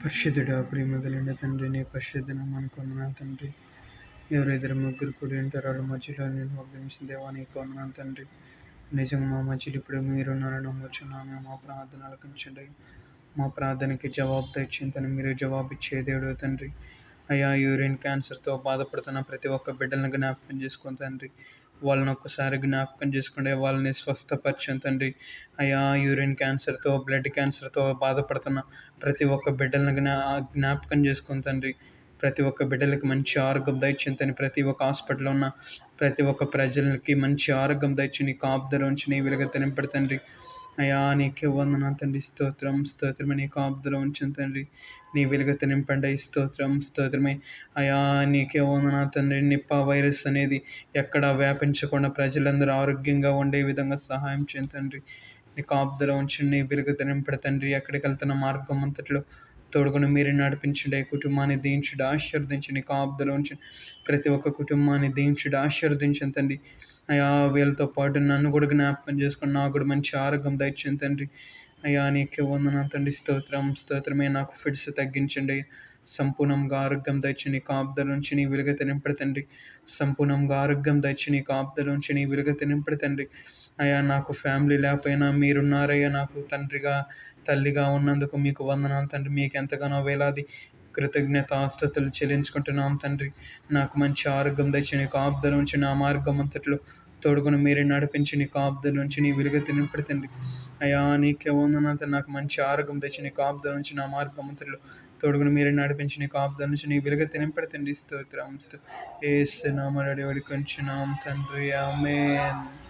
పరిశుద్ధుడా, ప్రేమ కలిగిన తండ్రి, నీ పరిశుద్ధ నామానికి వందనాలు తండ్రి. ఎవరిద్దరు ముగ్గురు కూడి ఉంటారో వాళ్ళ మధ్యలో నేను అభ్యమించిన దేవా, నీకు వందనాలు తండ్రి. నిజంగా మా మధ్యలో ఇప్పుడు మీరున్నారని నమ్ముచున్నాము. మా ప్రార్థన ఆలకించండి. మా ప్రార్థనకి జవాబు తెచ్చిందని మీరు జవాబు ఇచ్చే దేవుడు తండ్రి. అయ్యా, యూరిన్ క్యాన్సర్తో బాధపడుతున్న ప్రతి ఒక్క బిడ్డలను జ్ఞాపకం చేసుకుని తండ్రి. వాళ్ళని ఒక్కసారి జ్ఞాపకం చేసుకుంటే వాళ్ళని స్వస్థపరచండి తండ్రి. అయ్యా, యూరిన్ క్యాన్సర్తో, బ్లడ్ క్యాన్సర్తో బాధపడుతున్న ప్రతి ఒక్క బిడ్డలను జ్ఞాపకం చేసుకుని తండ్రి. ప్రతి ఒక్క బిడ్డలకి మంచి ఆరోగ్యం దయచేయండి. ప్రతి ఒక్క హాస్పిటల్లో ఉన్న ప్రతి ఒక్క ప్రజలకి మంచి ఆరోగ్యం దయచి నీ కాపుదల ఉంచి నీ వెలుగు తినింపడు తండ్రి. అయ్యా, నీకే వందనాలు తండ్రి. స్తోత్రం స్తోత్రమే. నీ కాపుదల ఉంచండి తండ్రి. నీ వెలుగు తినింపండి. స్తోత్రం స్తోత్రమే. అయ్యా, నీకే వందనాలు తండ్రి. నిప్పా వైరస్ అనేది ఎక్కడా వ్యాపించకుండా ప్రజలందరూ ఆరోగ్యంగా ఉండే విధంగా సహాయం చేయండి తండ్రి. నీ కాపుదల ఉంచండి. నీ వెలుగు తినింపడు తండ్రి. ఎక్కడికి వెళ్తున్న మార్గం అంతట్లో తోడుకొని మీరే నడిపించండి. కుటుంబాన్ని దీవించుడు, ఆశీర్వదించండి. కాపుదల ఉంచండి. ప్రతి ఒక్క కుటుంబాన్ని దీవించుడు, ఆశీర్వదించండి తండ్రి. అయ్యా, వీళ్ళతో పాటు నన్ను కూడా జ్ఞాపకం చేసుకొని నాకు కూడా మంచి ఆరోగ్యం దయచేయండి తండ్రి. అయ్యా, నీకే వందనాలు తండ్రి. స్తోత్రం స్తోత్రమే. నాకు ఫిట్స్ తగ్గించండి. సంపూర్ణంగా ఆరోగ్యం దయచి నీ కాపుదల నుంచి నీ వెలుగు తినింపడు తండ్రి. సంపూర్ణంగా ఆరోగ్యం దయచి నీ కాపుదల నుంచి నీ వెలుగు తినింపడు తండ్రి. అయ్యా, నాకు ఫ్యామిలీ లేకపోయినా మీరున్నారయ్యా. నాకు తండ్రిగా తల్లిగా ఉన్నందుకు మీకు వందనాలు తండ్రి. మీకు ఎంతగానో వేలాది కృతజ్ఞతాస్తుతులు చెల్లించుకుంటున్నాం తండ్రి. నాకు మంచి ఆరోగ్యం దయచి నీ కాపుదల నుంచి నా మార్గం అంతట్లో తోడుకొని మీరే నడిపించి నీ కాపుదల నుంచి నీ వెలుగు తినింపడు తండ్రి. అయ్యా, నీకే వందనాలు. నాకు మంచి ఆరోగ్యం తెచ్చి నీ కాపుదల నుంచి నా మార్గం అంతట్లో తోడుగుని మీరే నడిపించి నీ కాపుదల నుంచి నీ వెలుగు తినింపడు తండ్రి. స్తోత్రం యేసు నామములో వేడుకొంచున్నాం తండ్రి. ఆమేన్.